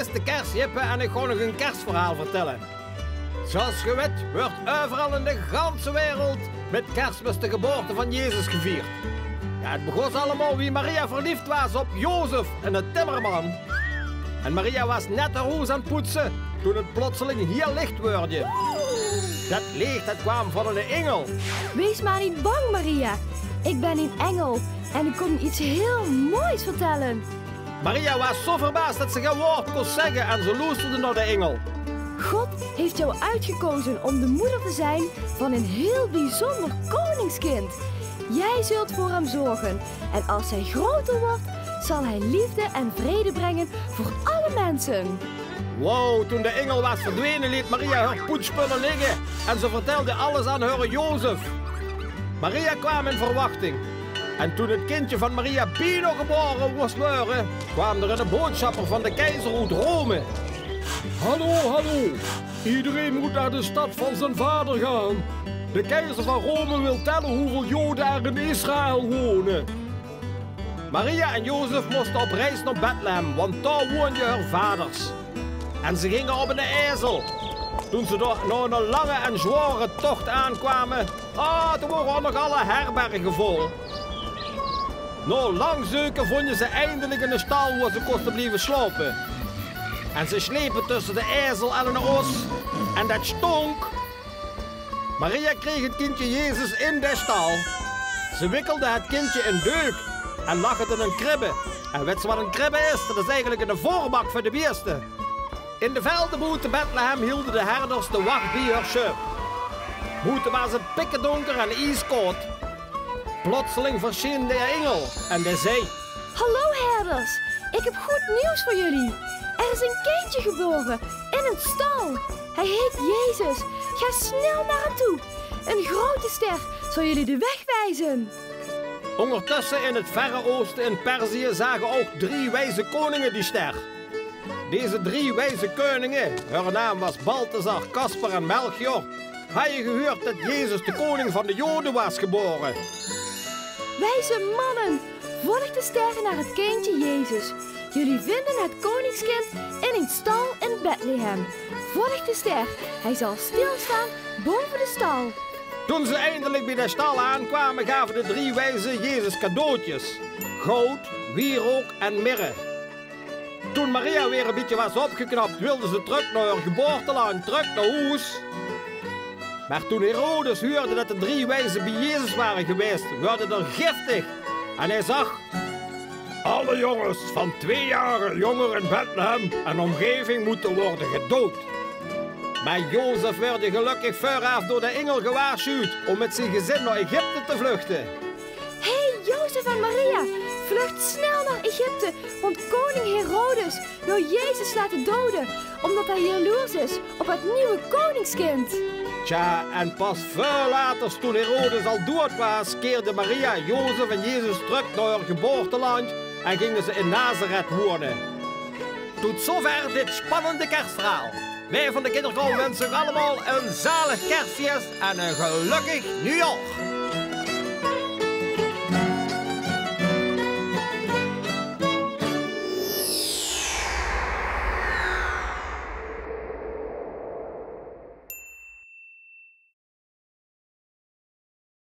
is de kerstjippe en ik ga nog een kerstverhaal vertellen. Zoals je weet wordt overal in de ganse wereld met Kerstmis de geboorte van Jezus gevierd. Ja, het begon allemaal wie Maria verliefd was op Jozef en de timmerman. En Maria was net haar huis aan het poetsen toen het plotseling heel licht werd. Dat licht dat kwam van een engel. Wees maar niet bang, Maria. Ik ben een engel en ik kom je iets heel moois vertellen. Maria was zo verbaasd dat ze geen woord kon zeggen en ze luisterde naar de engel. God heeft jou uitgekozen om de moeder te zijn van een heel bijzonder koningskind. Jij zult voor hem zorgen en als hij groter wordt, zal hij liefde en vrede brengen voor alle mensen. Wow, toen de engel was verdwenen liet Maria haar poetsspullen liggen en ze vertelde alles aan haar Jozef. Maria kwam in verwachting. En toen het kindje van Maria Pino geboren was worden, kwam er een boodschapper van de keizer uit Rome. Hallo, hallo. Iedereen moet naar de stad van zijn vader gaan. De keizer van Rome wil tellen hoeveel Joden er in Israël wonen. Maria en Jozef moesten op reis naar Bethlehem, want daar woonden hun vaders. En ze gingen op een ezel. Toen ze na een lange en zware tocht aankwamen, toen waren nog alle herbergen vol. Na lang zoeken vonden ze eindelijk in een stal waar ze konden blijven slapen. En ze slepen tussen de ezel en een os. En dat stonk. Maria kreeg het kindje Jezus in de stal. Ze wikkelde het kindje in deuk en lag het in een kribbe. En weet je wat een kribbe is? Dat is eigenlijk een voorbak voor de beesten. In de velden buiten Bethlehem hielden de herders de wacht bij hun schip. Buiten was het pikkendonker en ijskoud. Plotseling verscheen de engel en de zei: Hallo herders, ik heb goed nieuws voor jullie. Er is een kindje geboren in een stal. Hij heet Jezus. Ga snel naar hem toe. Een grote ster zal jullie de weg wijzen. Ondertussen in het Verre Oosten in Perzië zagen ook 3 wijze koningen die ster. Deze 3 wijze koningen, hun naam was Balthasar, Kasper en Melchior, hadden gehoord dat Jezus de koning van de Joden was geboren. Wijze mannen, volg de ster naar het kindje Jezus. Jullie vinden het koningskind in een stal in Bethlehem. Volg de ster, hij zal stilstaan boven de stal. Toen ze eindelijk bij de stal aankwamen, gaven de 3 wijzen Jezus cadeautjes. Goud, wierook en mirre. Toen Maria weer een beetje was opgeknapt, wilde ze terug naar haar geboorteland, terug naar huis. Maar toen Herodes hoorde dat de 3 wijzen bij Jezus waren geweest, werd hij er giftig. En hij zag: alle jongens van 2 jaar jonger in Bethlehem en omgeving moeten worden gedood. Maar Jozef werd gelukkig vooraf door de engel gewaarschuwd om met zijn gezin naar Egypte te vluchten. Hey Jozef en Maria, vlucht snel naar Egypte, want koning Herodes wil Jezus laten doden, omdat hij jaloers is op het nieuwe koningskind. Tja, en pas veel later, toen Herodes al dood was, keerden Maria, Jozef en Jezus terug naar hun geboorteland en gingen ze in Nazareth wonen. Tot zover dit spannende kerstverhaal. Wij van de Kinderkool wensen u allemaal een zalig kerstfeest en een gelukkig nieuwjaar.